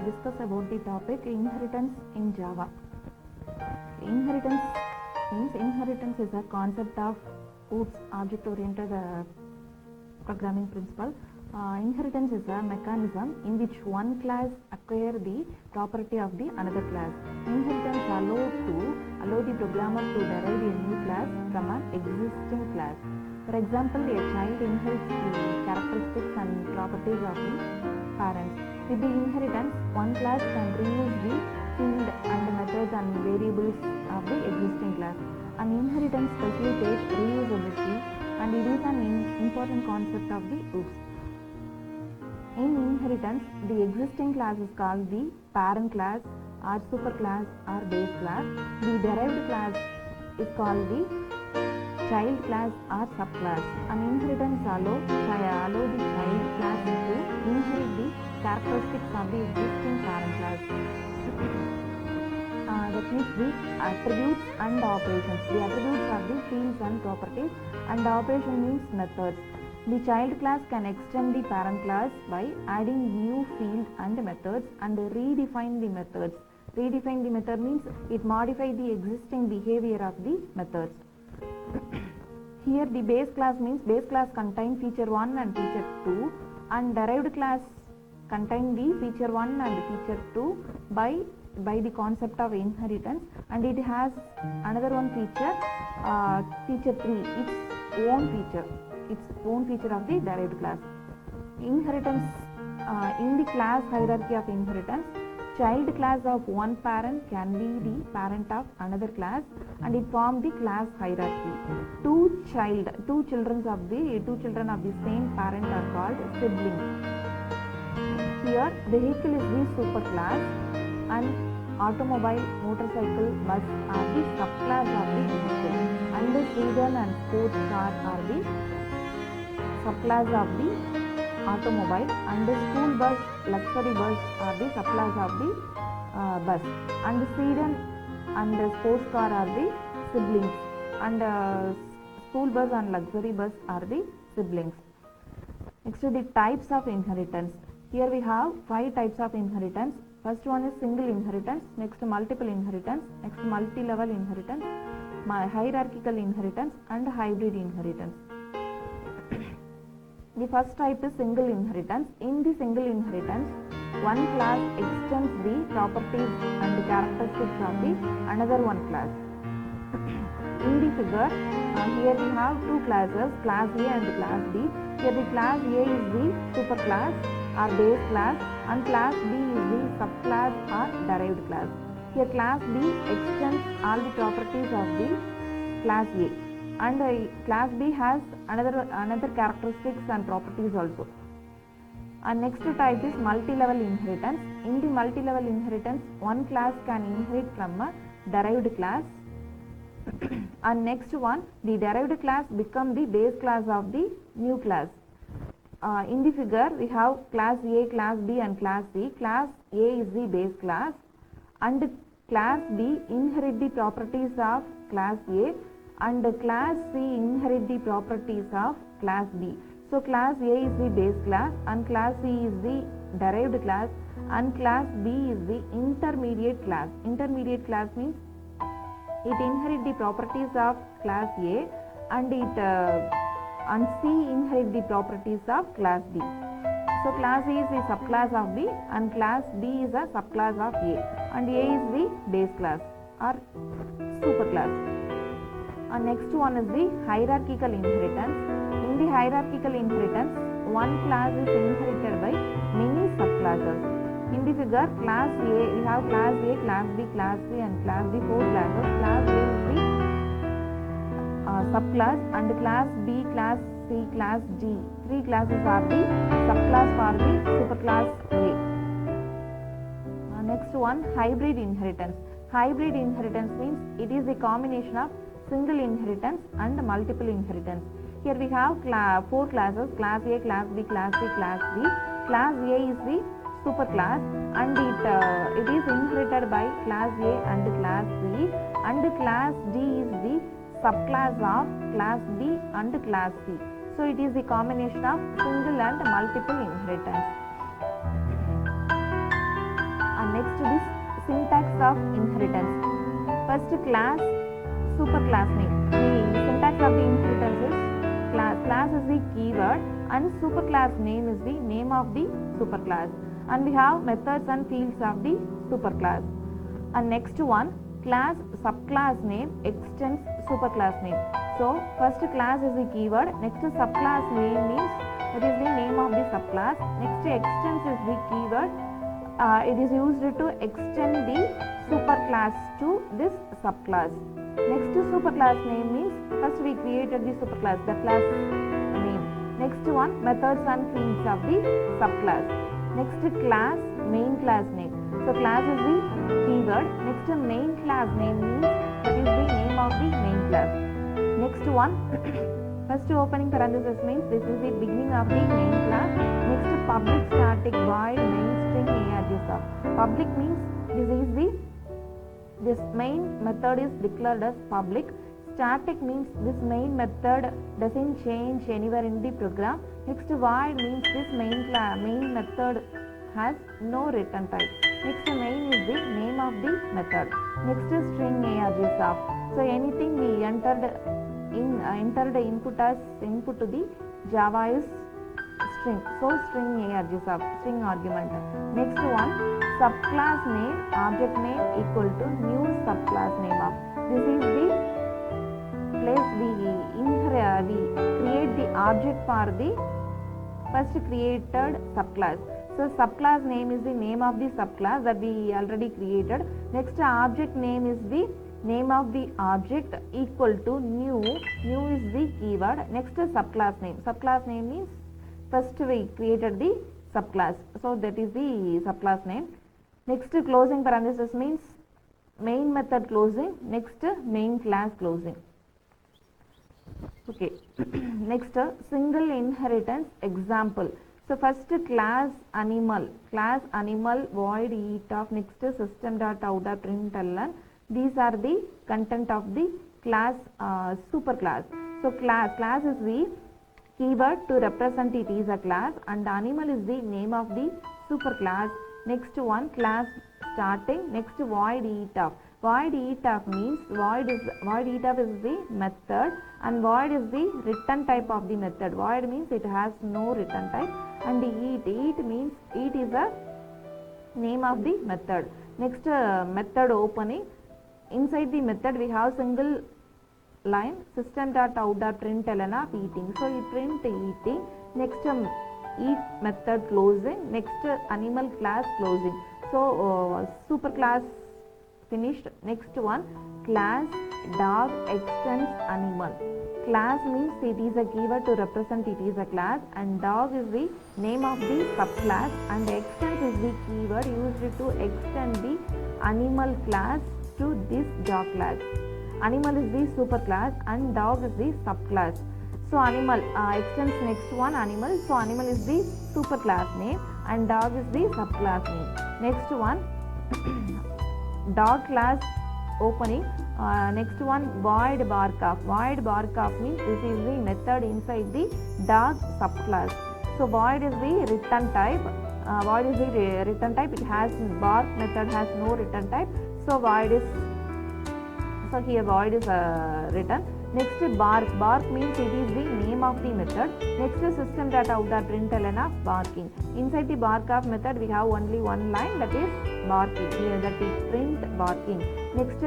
discuss about the topic inheritance in Java. Inheritance is a concept of OOPS, object-oriented programming principle. Inheritance is a mechanism in which one class acquires the property of the another class. Inheritance allow the programmer to derive a new class from an existing class. For example, a child inherits the characteristics and properties of the parents. With the inheritance, one class can reuse the field and methods and variables of the existing class. An inheritance facilitates reusability, and it is an important concept of the OOPS. In inheritance, the existing class is called the parent class or superclass or base class. The derived class is called the child class or subclass. An inheritance allow the child class to inherit the characteristics of the existing parent class. That means the attributes and operations. The attributes are the fields and properties, and the operation means methods. The child class can extend the parent class by adding new field and methods and redefine the methods. Redefine the method means it modifies the existing behavior of the methods. Here the base class means base class contain feature 1 and feature 2, and derived class contain the feature 1 and feature 2 by the concept of inheritance, and it has another one feature, feature 3, its own feature of the derived class. Inheritance in the class hierarchy of inheritance, child class of one parent can be the parent of another class, and it forms the class hierarchy. Two children of the same parent are called siblings. Here vehicle is the superclass, and automobile, motorcycle, bus are the subclass of the vehicle, and the sedan and sports car are the subclass of the automobile, and the school bus, luxury bus are the subclass of the bus, and the sedan and the sports car are the siblings, and school bus and luxury bus are the siblings. Next to the types of inheritance. Here we have 5 types of inheritance. First one is single inheritance, next multiple inheritance, next multi-level inheritance, hierarchical inheritance, and hybrid inheritance. The first type is single inheritance. In the single inheritance, one class extends the properties and the characteristics of the another one class. In the figure, here we have two classes, class A and class B. Here the class A is the superclass or base class, and class B is the subclass or derived class. Here class B extends all the properties of the class A, and class B has another characteristics and properties also. And next type is multi-level inheritance. In the multi-level inheritance, one class can inherit from a derived class, and next one, the derived class become the base class of the new class. In the figure, we have class A, class B, and class C. Class A is the base class, and class B inherit the properties of class A, and class C inherit the properties of class B. So class A is the base class, and class C is the derived class, and class B is the intermediate class. Intermediate class means it inherits the properties of class A, and C inherit the properties of class B. So class A is the subclass of B, and class B is a subclass of A, and A is the base class or superclass. And next one is the hierarchical inheritance. In the hierarchical inheritance, one class is inherited by many subclasses. In the figure, class A, we have class A, class B, class C, and class D, 4 classes. Class A is the subclass, and class B, class C, class D, 3 classes are the subclass for the superclass A. Next one, hybrid inheritance. Hybrid inheritance means it is a combination of single inheritance and multiple inheritance. Here we have 4 classes, class A, class B, class C, class D. Class A is the superclass, and it is inherited by class A and class C, and class D is the subclass of class B and class C. So it is a combination of single and multiple inheritance. First class, superclass name. The syntax of the inheritance is class. Class is the keyword and superclass name is the name of the superclass. And we have methods and fields of the superclass. And next one, class subclass name extends superclass name. So first class is the keyword, next subclass name means that is the name of the subclass, next extends is the keyword, it is used to extend the superclass to this subclass. Next superclass name means first we created the superclass, the class name. Next one, methods and fields of the subclass. Next class, main class name. So class is the keyword, next main class name means that is the name of the main class. Next one, first opening parenthesis means this is the beginning of the main class. Next public static void main string args of. Public means this main method is declared as public. Static means this main method doesn't change anywhere in the program. Next void means this main method has no return type. Next main is the name of the method. Next string args of. So anything we entered input as input to the Java is string. So string args of, string argument. Next one, subclass name object name equal to new subclass name of. This is the place we create the object for the first created subclass. So subclass name is the name of the subclass that we already created. Next object name is the name of the object equal to new. New is the keyword. Next subclass name. Subclass name means first we created the subclass. So that is the subclass name. Next closing parenthesis means main method closing. Next main class closing. Okay. Next single inheritance example. So first class animal void eat of. Next system.out.println. These are the content of the class superclass. So class is the keyword to represent it is a class and animal is the name of the superclass. Next one, class starting. Next void eat of. Void eat of means void eat of is the method and void is the return type of the method. Void means it has no return type and eat means eat is a name of the method. Next method opening. Inside the method we have single line system.out.println of eating. So you print eating. Next eat method closing. Next animal class closing. So superclass finished. Next one, class dog extends animal. Class means it is a keyword to represent it is a class and dog is the name of the subclass and extends is the keyword used to extend the animal class to this dog class. Animal is the superclass and dog is the subclass. So animal extends next one animal. So animal is the superclass name and dog is the subclass name. Next one dog class opening. Next one void bark of. Void bark of means this is the method inside the dog subclass. So void is the return type. Void is the return type. It has bark method has no return type. So void is here void is return. Next bark. Bark means it is the name of the method. Next system.out.println of barking. Inside the bark of method we have only one line that is barking. Here that is print barking. Next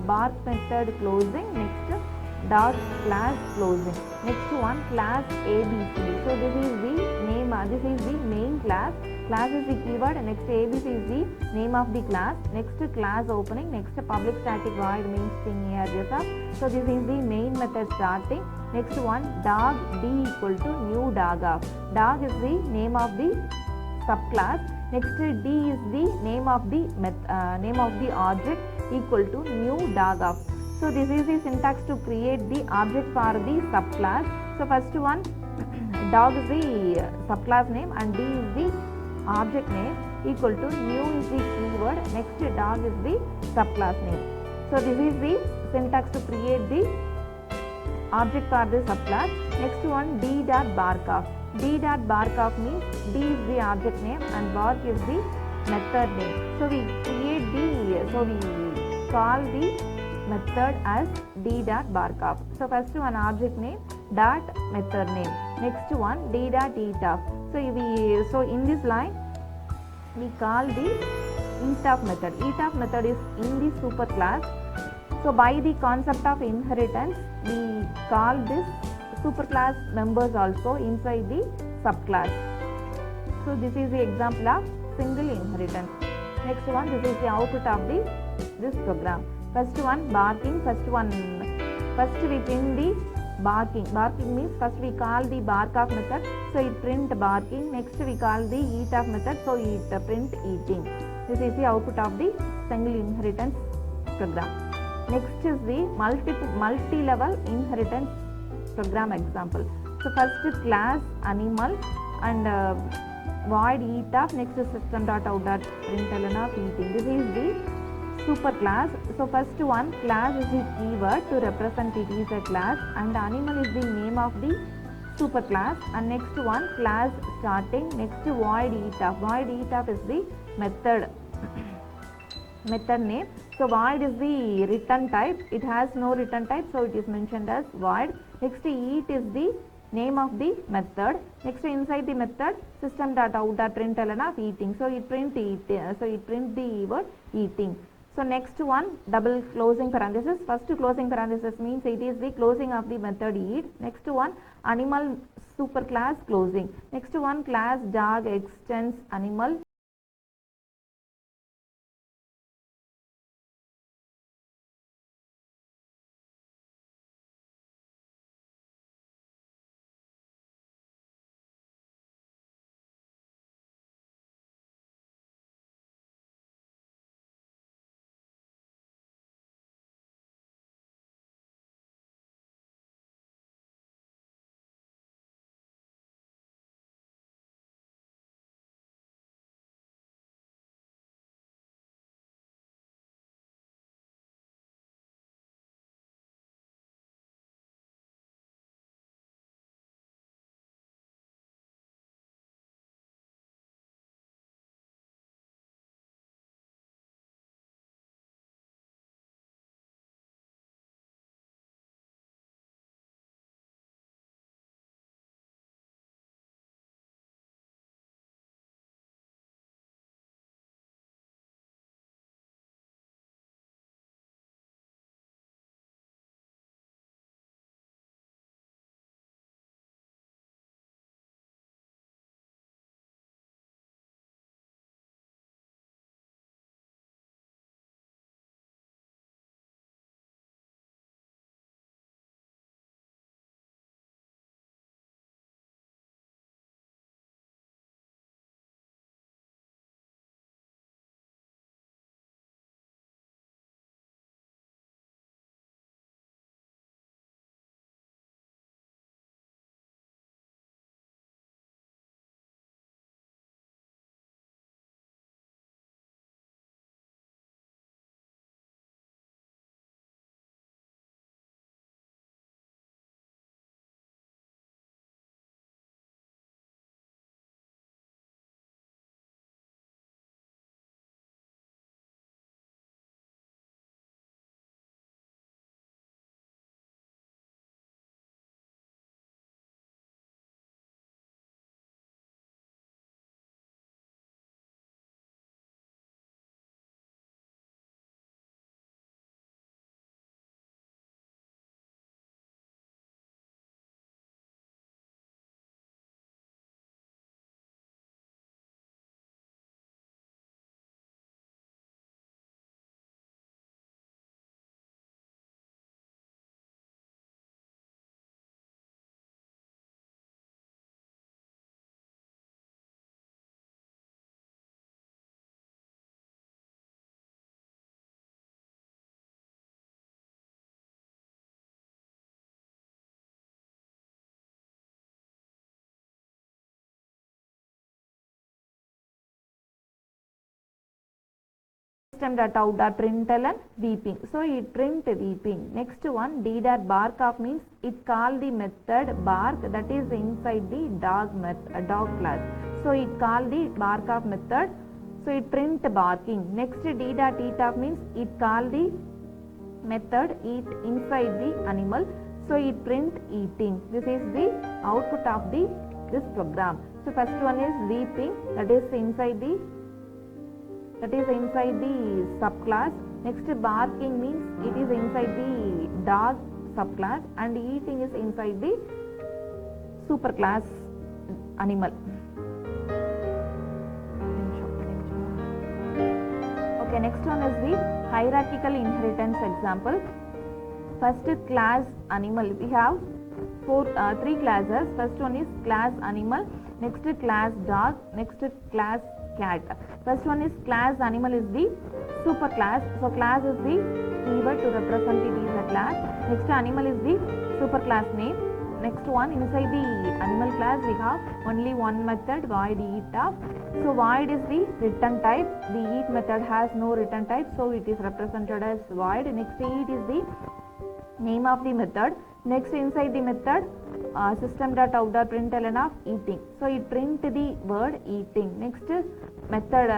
bark method closing. Next dog class closing. Next one class ABC. So this is the name. This is the main class. Class is the keyword. Next ABC is the name of the class. Next class opening. Next public static void means string args of. So this is the main method starting. Next one dog d equal to new dog of. Dog is the name of the subclass. Next d is the name of the object equal to new dog of. So this is the syntax to create the object for the subclass. So first one dog is the subclass name and d is the object name equal to new is the keyword. Next dog is the subclass name. So this is the syntax to create the object for the subclass. Next one d dot bark of. D dot bark of means d is the object name and bark is the method name. So we create we call the method as d dot bark of. So first one object name dot method name. Next one d dot etaf. So in this line we call the etaf method. Etaf method is in the superclass. So by the concept of inheritance, we call this superclass members also inside the subclass. So this is the example of single inheritance. Next one, this is the output of this program. First one barking. First we print the barking. Barking means first we call the bark of method, so it print barking. Next we call the eat of method, so it print eating. This is the output of the single inheritance program. Next is the multi-level inheritance program example. So first class animal and void eat of, next is system.out.println of eating. This is the super class. So first one, class is the keyword to represent it is a class, and animal is the name of the super class. And next one, class starting. Next void eat of. Void eat of is the method method name. So void is the return type. It has no return type, so it is mentioned as void. Next eat is the name of the method. Next inside the method system.out.println of eating. So it print the word eating. So next one, double closing parenthesis. First closing parenthesis means it is the closing of the method eat. Next one, animal superclass closing. Next one, class dog extends animal. System.out.println weeping. So it print weeping. Next one, d dot bark of means it call the method bark that is inside the dog class. So it call the bark of method. So it print barking. Next d dot eat of means it call the method eat inside the animal, so it print eating. This is the output of this program. So first one is weeping, that is inside the subclass. Next barking means it is inside the dog subclass, and eating is inside the superclass animal. Okay, next one is the hierarchical inheritance example. First class animal, we have three classes. First one is class animal, next class dog, next class cat. First one is class animal is the superclass. So class is the keyword to represent it is a class. Next animal is the superclass name. Next one, inside the animal class we have only one method, void eat of. So void is the return type. The eat method has no return type, so it is represented as void. Next eat is the name of the method. Next inside the method system.out.println of eating. So it print the word eating. Next method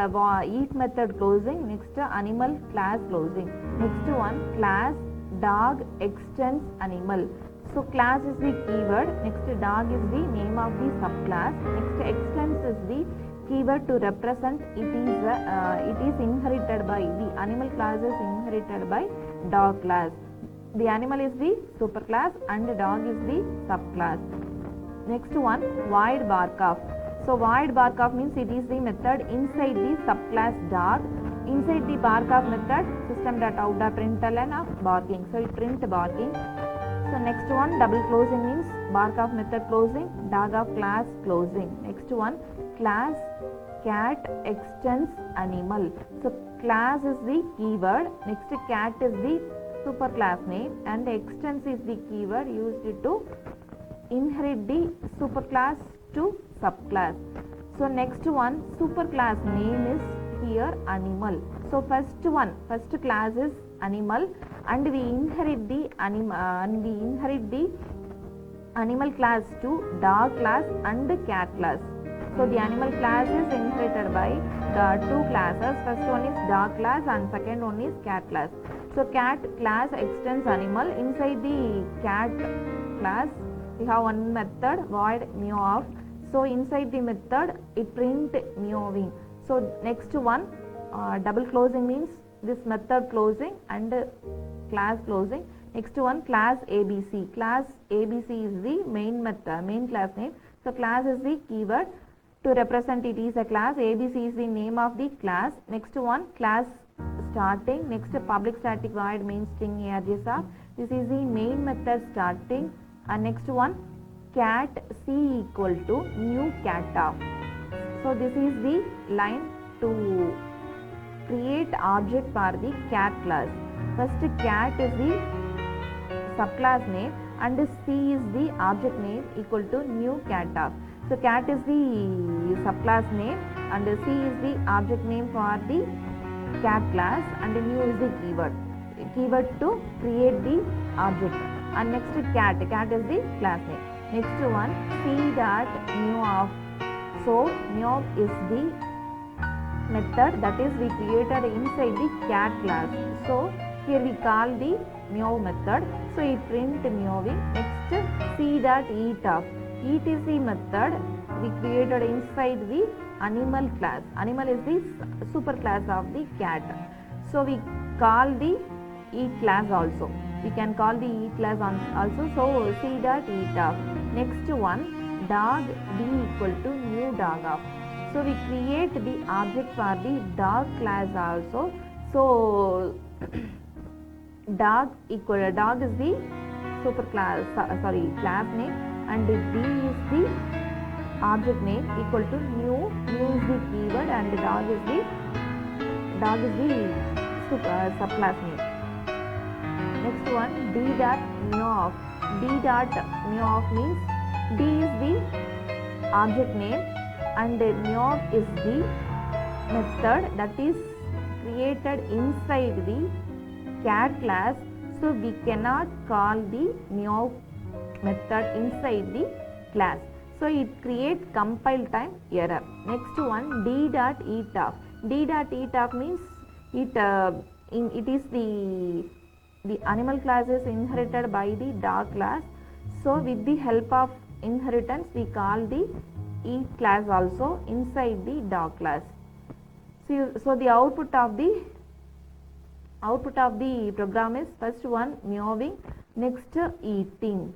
eat method closing. Next animal class closing. Next one class dog extends animal. So class is the keyword. Next dog is the name of the subclass. Next extends is the keyword to represent it is inherited by the animal class is inherited by dog class. The animal is the superclass and the dog is the subclass. Next one void barkoff. So void barkoff means it is the method inside the subclass dog. Inside the barkoff method system.out.println of barking. So it print barking. So next one double closing means barkoff method closing, dog of class closing. Next one class cat extends animal. So class is the keyword. Next cat is the superclass name, and extends is the keyword used to inherit the superclass to subclass. So next one superclass name is here animal. So first class is animal, and we inherit the animal class to dog class and cat class. So the animal class is inherited by the two classes. First one is dog class and second one is cat class. So cat class extends animal. Inside the cat class we have one method void meow of. So inside the method it print meowing. So next one double closing means this method closing and class closing. Next one class ABC. Class ABC is the main class name. So class is the keyword to represent it is a class. ABC is the name of the class. Next one class starting. Next public static void main string args of. This is the main method starting. And next one cat c equal to new cat of. So this is the line to create object for the cat class. First cat is the subclass name and c is the object name equal to new cat of. So cat is the subclass name and c is the object name for the cat class, and new is the keyword to create the object. And next cat is the class name. Next one c dot new of. So new is the method that is we created inside the cat class. So here we call the meow method. So it print meowing. Next c dot eat of. Eat is the method we created inside the animal class. Animal is the superclass of the cat. So we call the eat class also. We can call the eat class also. So c dot eat of. Next one dog d equal to new dog of. So we create the object for the dog class also. So dog is the superclass class name, and d is the object name equal to new is the keyword, and dog is the subclass name. Next one d dot new of. D dot new of means d is the object name and new is the method that is created inside the cat class. So we cannot call the new method inside the class. So it creates compile time error. Next one d dot eat of. D dot eat of means it is the The animal class is inherited by the dog class. So with the help of inheritance we call the E class also inside the dog class. So the output of the program is first one meowing, next eating.